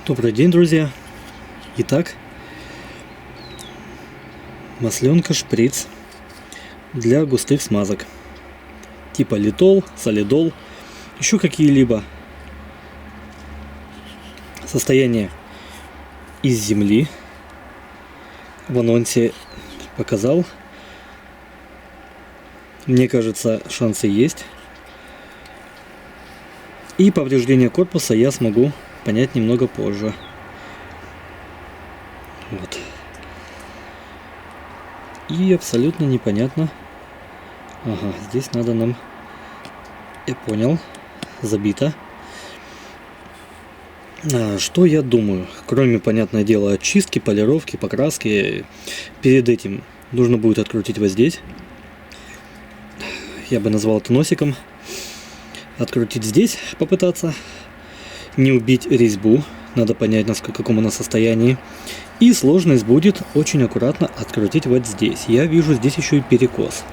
Добрый день, друзья! Итак, масленка шприц для густых смазок. Типа литол, солидол, еще какие-либо. Состояние из земли. В анонсе показал. Мне кажется, шансы есть. И повреждение корпуса я смогу понять немного позже. Вот. И абсолютно непонятно. Ага, здесь надо нам... Я понял. Забито. Что я думаю? Кроме, понятное дело, очистки, полировки, покраски, перед этим нужно будет открутить вот здесь. Я бы назвал это носиком. Открутить здесь, попытаться. Не убить резьбу. Надо понять, в каком она состоянии. И сложность будет очень аккуратно открутить вот здесь. Я вижу здесь еще и перекос.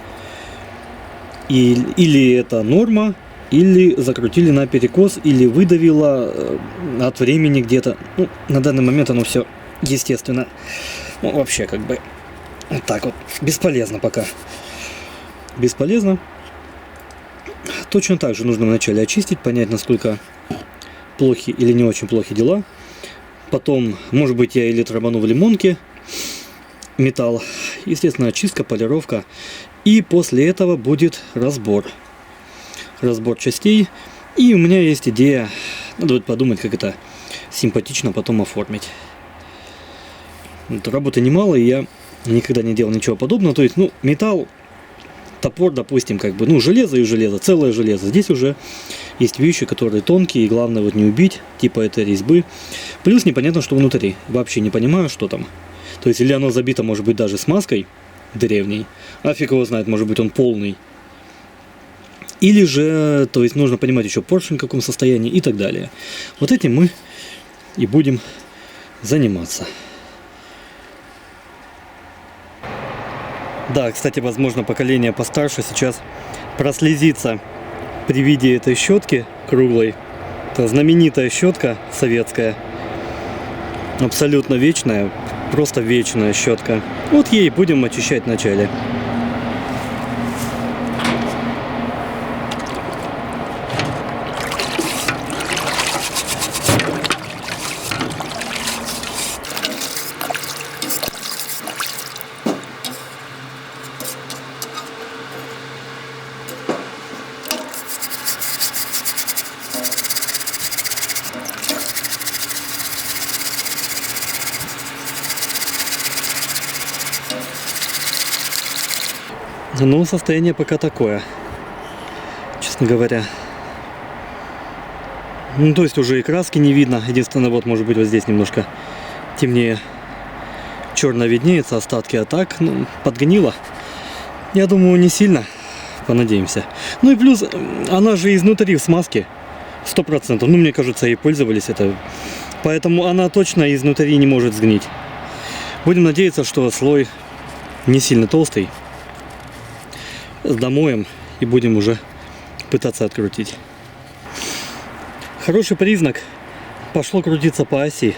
Или это норма, или закрутили на перекос, или выдавило от времени где-то. Ну, на данный момент оно все естественно. Ну, вообще, как бы, вот так вот. Бесполезно пока. Бесполезно. Точно так же нужно вначале очистить, понять, насколько плохи или не очень плохи дела. Потом, может быть, я или травану в лимонке металл. Естественно, очистка, полировка. И после этого будет разбор. Разбор частей. И у меня есть идея, надо будет подумать, как это симпатично потом оформить. Вот, работы немало, и я никогда не делал ничего подобного. То есть, ну, металл, топор, допустим, как бы, ну, железо и железо, целое железо. Здесь уже есть вещи, которые тонкие, и главное вот не убить, типа этой резьбы. Плюс непонятно, что внутри. Вообще не понимаю, что там. То есть, или оно забито, может быть, даже смазкой древней. А фиг его знает, может быть, он полный. Или же, то есть, нужно понимать еще поршень в каком состоянии и так далее. Вот этим мы и будем заниматься. Да, кстати, возможно, поколение постарше сейчас прослезится при виде этой щетки круглой. Это знаменитая щетка советская. Абсолютно вечная, просто вечная щетка. Вот ей будем очищать вначале. Ну, состояние пока такое, честно говоря. Ну, то есть уже и краски не видно. Единственное, вот, может быть, вот здесь немножко темнее. Черно виднеется, остатки, а так, ну, подгнило. Я думаю, не сильно. Понадеемся. Ну и плюс, она же изнутри в смазке. 100%. Ну, мне кажется, и пользовались это. Поэтому она точно изнутри не может сгнить. Будем надеяться, что слой не сильно толстый. Домоем и будем уже пытаться открутить. Хороший признак. Пошло крутиться по оси.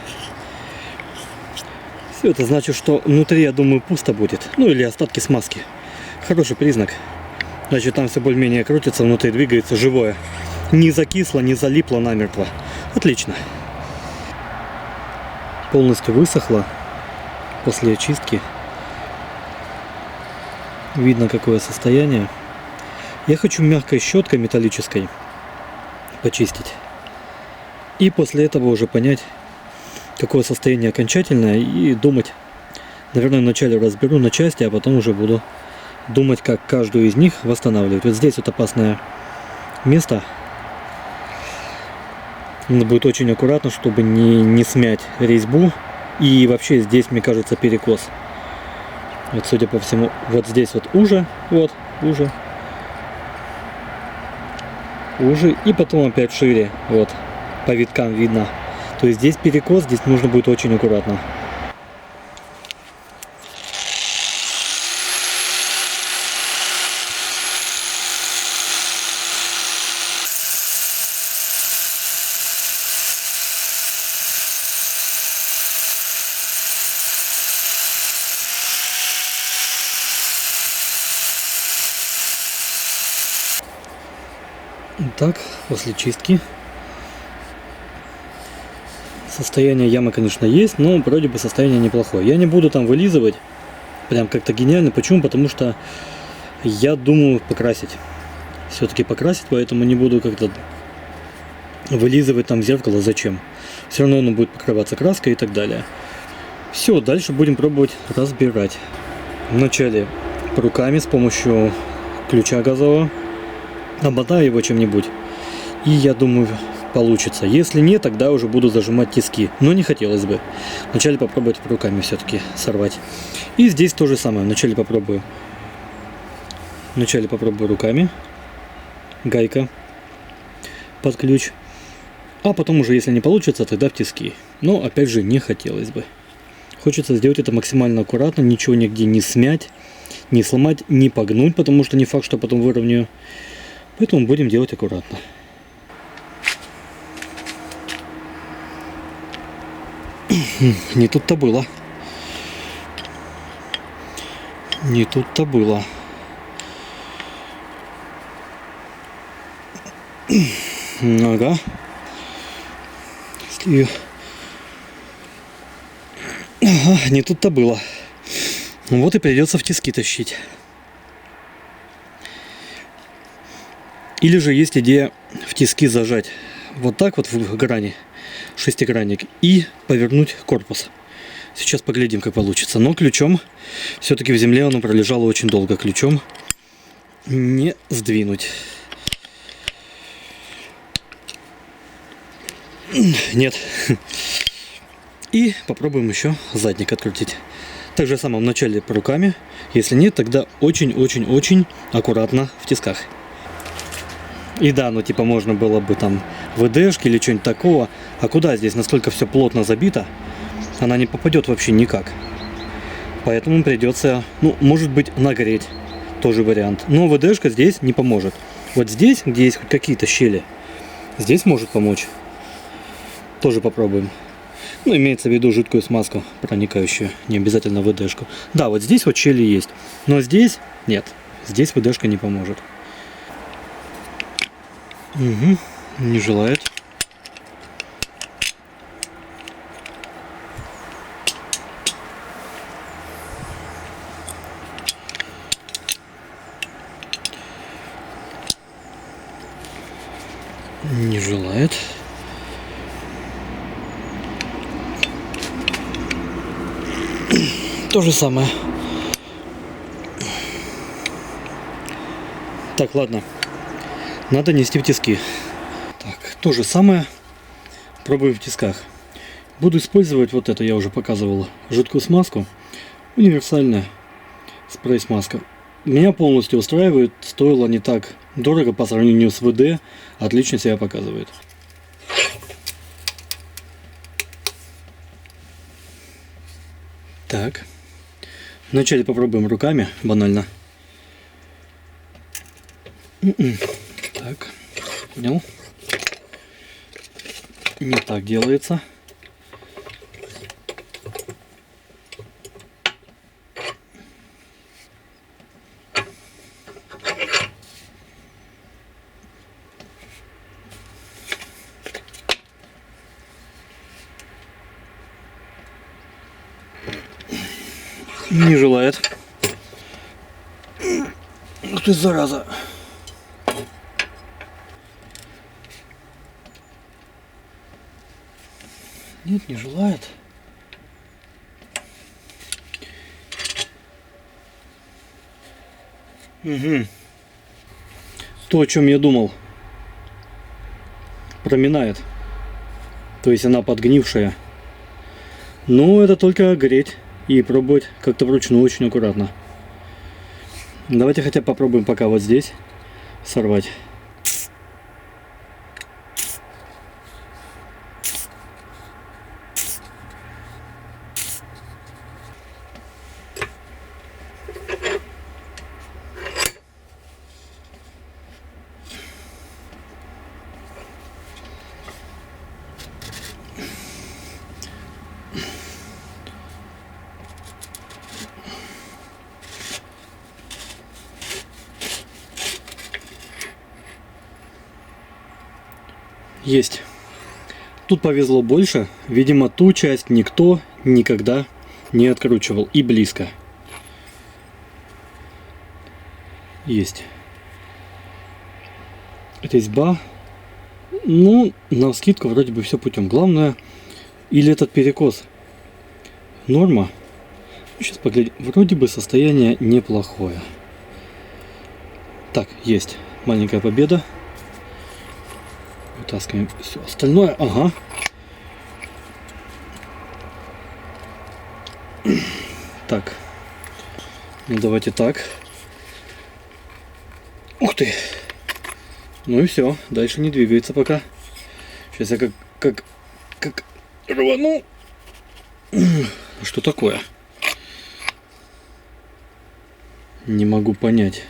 Все это значит, что внутри, я думаю, пусто будет. Ну или остатки смазки. Хороший признак. Значит, там все более-менее крутится, внутри двигается живое. Не закисло, не залипло намертво. Отлично. Полностью высохло после очистки. Видно, какое состояние. Я хочу мягкой щеткой металлической почистить. И после этого уже понять, какое состояние окончательное, и думать. Наверное, вначале разберу на части, а потом уже буду думать, как каждую из них восстанавливать. Вот здесь вот опасное место. Надо будет очень аккуратно, чтобы не смять резьбу. И вообще здесь, мне кажется, перекос. Вот, судя по всему, вот здесь вот уже, вот, уже, и потом опять шире, вот, по виткам видно. То есть здесь перекос, здесь нужно будет очень аккуратно. Так, после чистки. Состояние ямы, конечно, есть, но вроде бы состояние неплохое. Я не буду там вылизывать прям как-то гениально. Почему? Потому что я думаю покрасить. Все-таки покрасить, поэтому не буду как-то вылизывать там зеркало. Зачем? Все равно оно будет покрываться краской и так далее. Все, дальше будем пробовать разбирать. Вначале руками с помощью ключа газового обмотаю его чем-нибудь. И я думаю, получится. Если нет, тогда уже буду зажимать тиски. Но не хотелось бы. Вначале попробовать руками все-таки сорвать. И здесь то же самое. Вначале попробую руками. Гайка под ключ. А потом уже, если не получится, тогда в тиски. Но опять же не хотелось бы. Хочется сделать это максимально аккуратно. Ничего нигде не смять, не сломать, не погнуть. Потому что не факт, что потом выровняю. Поэтому будем делать аккуратно. Не тут-то было. Не тут-то было. Ага. Ага, не тут-то было. Вот и придется в тиски тащить. Или же есть идея в тиски зажать вот так вот в грани, шестигранник, и повернуть корпус. Сейчас поглядим, как получится. Но ключом, все-таки в земле оно пролежало очень долго. Ключом не сдвинуть. Нет. И попробуем еще задник открутить. Так же самое в начале руками. Если нет, тогда очень-очень-очень аккуратно в тисках. И да, ну типа можно было бы там ВДшки или что-нибудь такого. А куда здесь? Настолько все плотно забито. Она не попадет вообще никак. Поэтому придется, ну, может быть, нагреть. Тоже вариант. Но ВДшка здесь не поможет. Вот здесь, где есть хоть какие-то щели, здесь может помочь. Тоже попробуем. Ну, имеется в виду жидкую смазку, проникающую. Не обязательно ВДшку. Да, вот здесь вот щели есть. Но здесь нет. Здесь ВДшка не поможет. Угу. Не желает. Не желает. То же самое. Так, ладно. Надо нести в тиски. Так, то же самое. Пробую в тисках. Буду использовать вот это, я уже показывал, жидкую смазку. Универсальная спрей-смазка. Меня полностью устраивает. Стоило не так дорого по сравнению с ВД. Отлично себя показывает. Так. Вначале попробуем руками, банально. Так. Понял. Не так делается. Не желает. Ух ты, зараза. Нет, не желает. Угу. То, о чем я думал. Проминает. То есть она подгнившая. Но это только греть и пробовать как-то вручную очень аккуратно. Давайте хотя бы попробуем пока вот здесь сорвать. Тут повезло больше. Видимо, ту часть никто никогда не откручивал. И близко. Есть. Резьба. Ну, навскидку вроде бы все путем. Главное, или этот перекос норма. Сейчас поглядим. Вроде бы состояние неплохое. Так, есть. Маленькая победа. Вытаскиваем все остальное. Ага. Так. Ну, давайте так. Ух ты. Ну и все. Дальше не двигается пока. Сейчас я как рвану. Что такое? Не могу понять.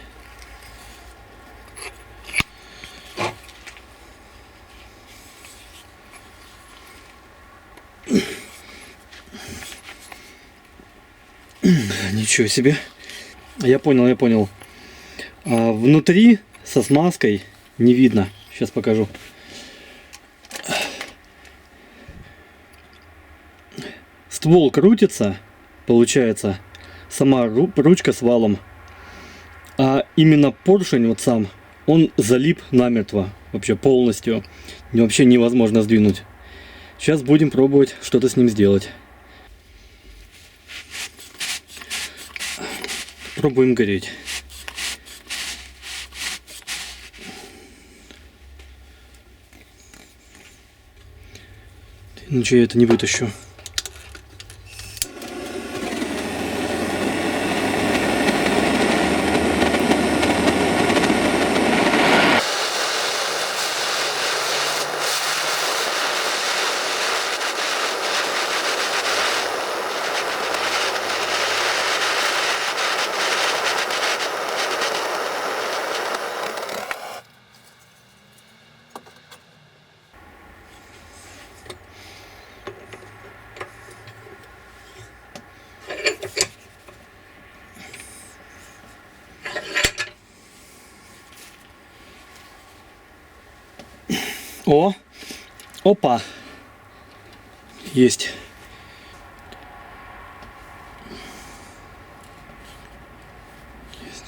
Ничего себе. Я понял. А внутри со смазкой не видно. Сейчас покажу. Ствол крутится, получается, сама ручка с валом. А именно поршень вот сам, он залип намертво. Вообще полностью. Вообще невозможно сдвинуть. Сейчас будем пробовать что-то с ним сделать. Пробуем гореть. Ничего я это не вытащу. О! Опа! Есть. Есть.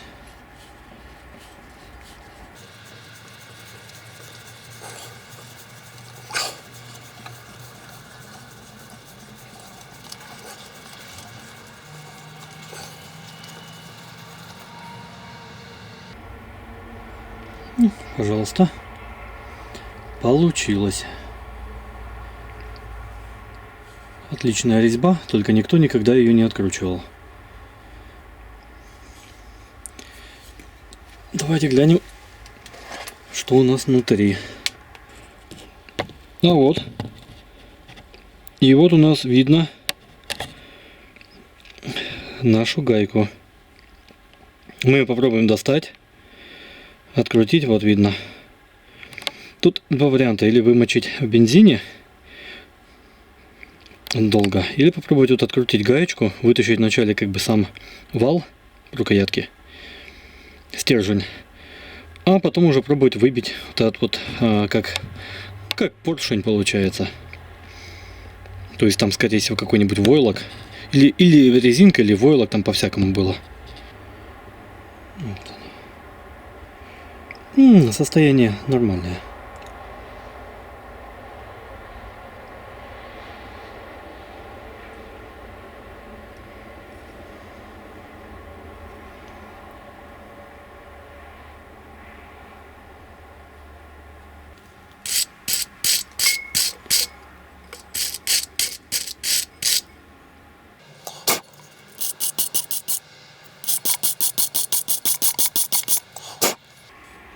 Пожалуйста. Получилось. Отличная резьба, только никто никогда ее не откручивал. Давайте глянем, что у нас внутри. А вот. И вот у нас видно нашу гайку. Мы ее попробуем достать, открутить, вот видно. Тут два варианта: или вымочить в бензине долго, или попробовать вот открутить гаечку, вытащить вначале как бы сам вал рукоятки, стержень, а потом уже пробовать выбить вот этот вот как поршень получается. То есть там, скорее всего, какой-нибудь войлок или резинка, или войлок, там по-всякому было. Вот. Состояние нормальное.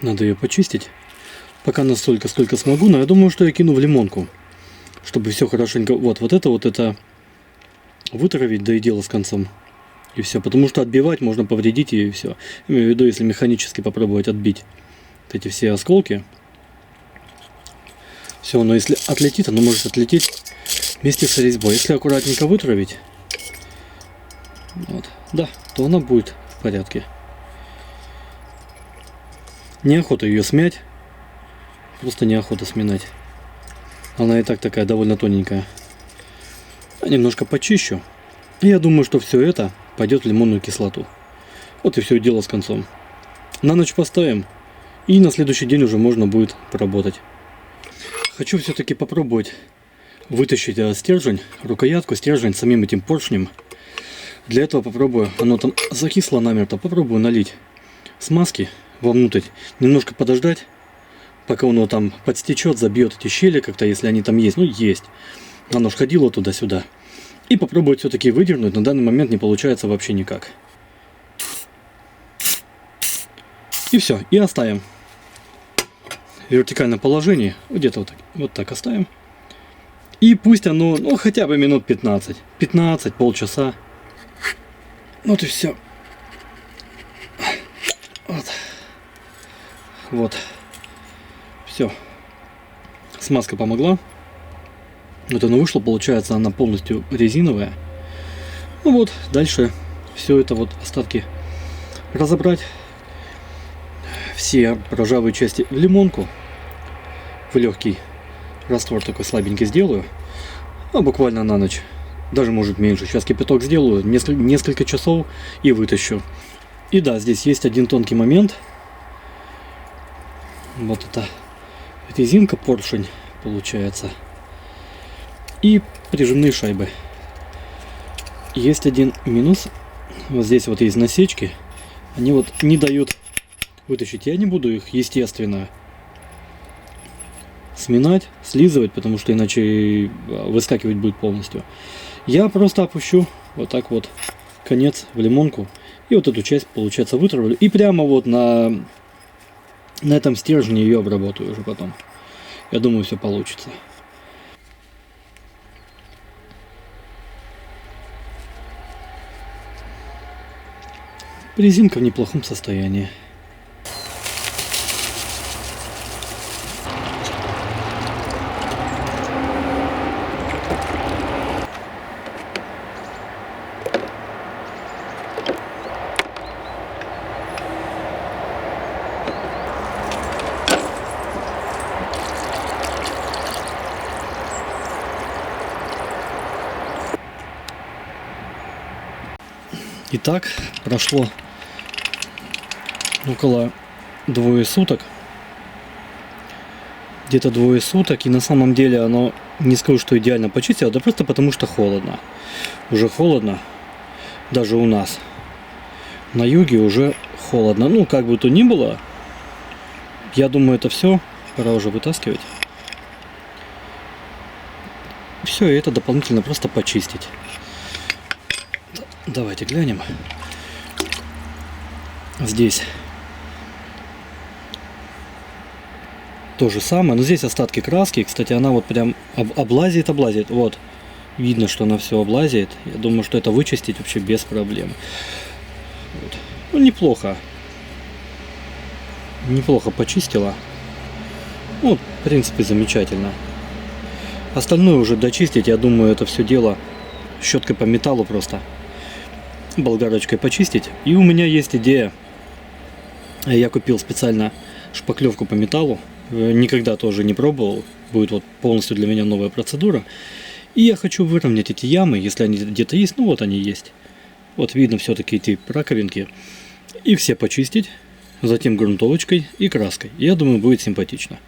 Надо ее почистить. Пока настолько, сколько смогу, но я думаю, что я кину в лимонку, чтобы все хорошенько. Вот это вытравить, да и дело с концом. И все. Потому что отбивать можно повредить и все. Имею в виду, если механически попробовать отбить вот эти все осколки. Все, но если отлетит, оно может отлететь вместе с резьбой. Если аккуратненько вытравить, вот, да, то она будет в порядке. Неохота ее смять. Просто неохота сминать. Она и так такая довольно тоненькая. Немножко почищу. И я думаю, что все это пойдет в лимонную кислоту. Вот и все дело с концом. На ночь поставим. И на следующий день уже можно будет поработать. Хочу все-таки попробовать вытащить стержень, рукоятку, стержень самим этим поршнем. Для этого попробую, оно там закисло намертво, попробую налить смазки вовнутрь, немножко подождать, пока оно там подстечет, забьет эти щели как-то, если они там есть. Ну, есть. Оно ж ходило туда-сюда. И попробовать все-таки выдернуть. На данный момент не получается вообще никак. И все, и оставим. В вертикальном положении, где-то вот так оставим. И пусть оно, ну, хотя бы минут 15. 15, полчаса. Вот и все. Вот. Все. Смазка помогла. Вот оно вышло, получается, она полностью резиновая. Ну вот, дальше все это вот остатки разобрать. Все ржавые части в лимонку. В легкий раствор такой слабенький сделаю. А буквально на ночь. Даже может меньше. Сейчас кипяток сделаю. Несколько часов и вытащу. И да, здесь есть один тонкий момент. Вот это резинка, поршень получается. И прижимные шайбы. Есть один минус. Вот здесь вот есть насечки. Они вот не дают вытащить. Я не буду их, естественно, сминать, слизывать, потому что иначе выскакивать будет полностью. Я просто опущу вот так вот конец в лимонку. И вот эту часть, получается, вытравлю. И прямо вот на этом стержне ее обработаю уже потом. Я думаю, все получится. Резинка в неплохом состоянии. Итак, прошло около 2 суток. Где-то 2 суток. И на самом деле оно, не скажу, что идеально почистило, да просто потому что холодно. Уже холодно. Даже у нас. На юге уже холодно. Ну, как бы то ни было. Я думаю, это все. Пора уже вытаскивать. Все, и это дополнительно просто почистить. Давайте глянем. Здесь то же самое, но здесь остатки краски. Кстати, она вот прям облазит. Вот, видно, что она все облазит. Я думаю, что это вычистить вообще без проблем. Вот. Ну, неплохо. Неплохо почистила. Ну, в принципе, замечательно. Остальное уже дочистить, я думаю, это все дело щеткой по металлу просто. Болгарочкой почистить. И у меня есть идея. Я купил специально шпаклевку по металлу. Никогда тоже не пробовал. Будет вот полностью для меня новая процедура. И я хочу выровнять эти ямы, если они где-то есть. Ну вот они есть. Вот видно все-таки эти раковинки. И все почистить. Затем грунтовочкой и краской. Я думаю, будет симпатично.